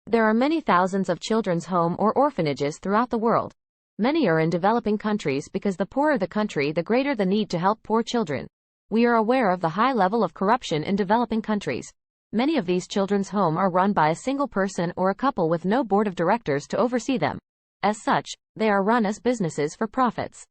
There are many thousands of children's home or orphanages throughout the world. Many are in developing countries because the poorer the country, the greater the need to help poor children. We are aware of the high level of corruption in developing countries. Many of these children's home are run by a single person or a couple with no board of directors to oversee them. As such, they are run as businesses for profits.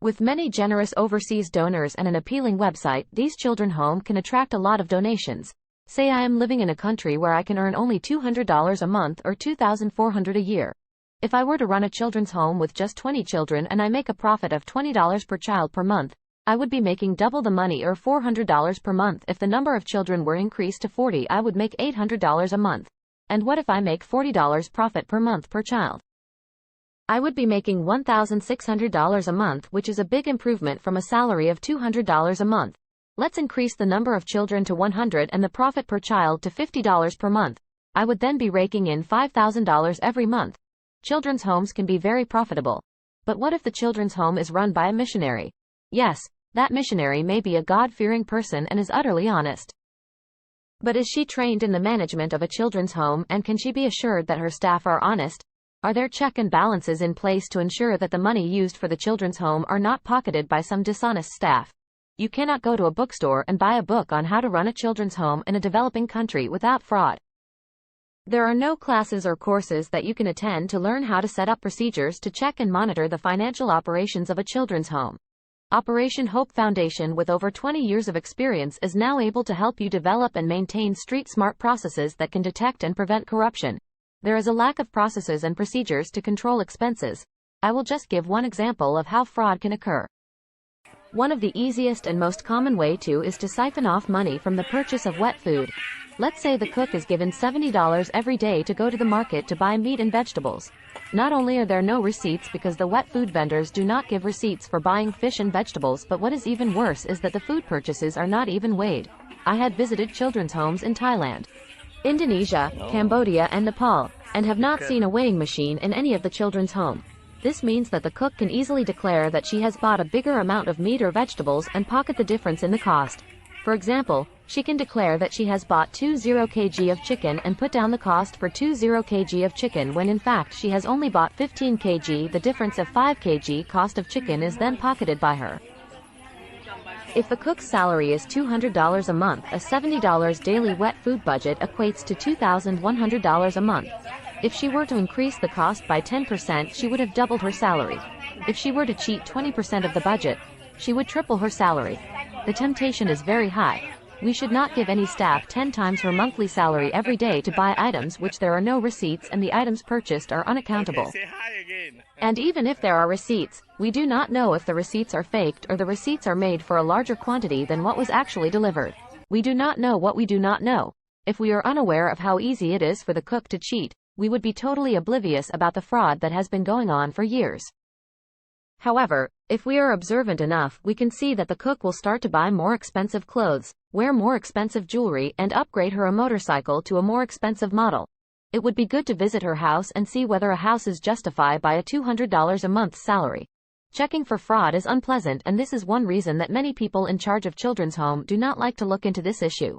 With many generous overseas donors and an appealing website, these children's home can attract a lot of donations. Say I am living in a country where I can earn only $200 a month or $2,400 a year. If I were to run a children's home with just 20 children and I make a profit of $20 per child per month, I would be making double the money, or $400 per month. If the number of children were increased to 40, I would make $800 a month. And what if I make $40 profit per month per child? I would be making $1,600 a month, which is a big improvement from a salary of $200 a month. Let's increase the number of children to 100 and the profit per child to $50 per month. I would then be raking in $5,000 every month. Children's homes can be very profitable. But what if the children's home is run by a missionary? Yes, that missionary may be a God-fearing person and is utterly honest. But is she trained in the management of a children's home, and can she be assured that her staff are honest? Are there check and balances in place to ensure that the money used for the children's home are not pocketed by some dishonest staff? You cannot go to a bookstore and buy a book on how to run a children's home in a developing country without fraud. There are no classes or courses that you can attend to learn how to set up procedures to check and monitor the financial operations of a children's home. Operation Hope Foundation, with over 20 years of experience, is now able to help you develop and maintain street-smart processes that can detect and prevent corruption. There is a lack of processes and procedures to control expenses. I will just give one example of how fraud can occur. One of the easiest and most common way is to siphon off money from the purchase of wet food. Let's say the cook is given $70 every day to go to the market to buy meat and vegetables. Not only are there no receipts because the wet food vendors do not give receipts for buying fish and vegetables, but what is even worse is that the food purchases are not even weighed. I had visited children's homes in Thailand, Indonesia, Cambodia and Nepal, and have not seen a weighing machine in any of the children's home. This means that the cook can easily declare that she has bought a bigger amount of meat or vegetables and pocket the difference in the cost. For example, she can declare that she has bought 20 kg of chicken and put down the cost for 20 kg of chicken when in fact she has only bought 15 kg. The difference of 5 kg cost of chicken is then pocketed by her. If the cook's salary is $200 a month, a $70 daily wet food budget equates to $2,100 a month. If she were to increase the cost by 10%, she would have doubled her salary. If she were to cheat 20% of the budget, she would triple her salary. The temptation is very high. We should not give any staff 10 times her monthly salary every day to buy items which there are no receipts and the items purchased are unaccountable. And even if there are receipts, we do not know if the receipts are faked or the receipts are made for a larger quantity than what was actually delivered. We do not know what we do not know. If we are unaware of how easy it is for the cook to cheat, we would be totally oblivious about the fraud that has been going on for years. However, if we are observant enough, we can see that the cook will start to buy more expensive clothes, wear more expensive jewelry, and upgrade her motorcycle to a more expensive model. It would be good to visit her house and see whether a house is justified by a $200 a month salary. Checking for fraud is unpleasant, and this is one reason that many people in charge of children's home do not like to look into this issue.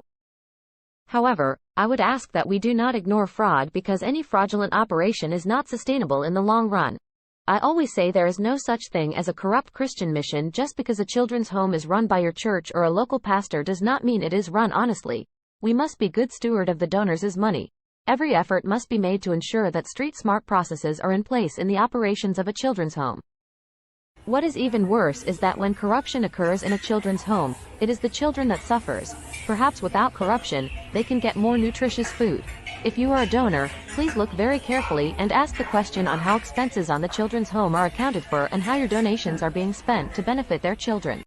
However, I would ask that we do not ignore fraud, because any fraudulent operation is not sustainable in the long run. I always say there is no such thing as a corrupt Christian mission. Just because a children's home is run by your church or a local pastor does not mean it is run honestly. We must be good steward of the donors' money. Every effort must be made to ensure that street-smart processes are in place in the operations of a children's home. What is even worse is that when corruption occurs in a children's home, it is the children that suffers. Perhaps without corruption, they can get more nutritious food. If you are a donor, please look very carefully and ask the question on how expenses on the children's home are accounted for and how your donations are being spent to benefit their children.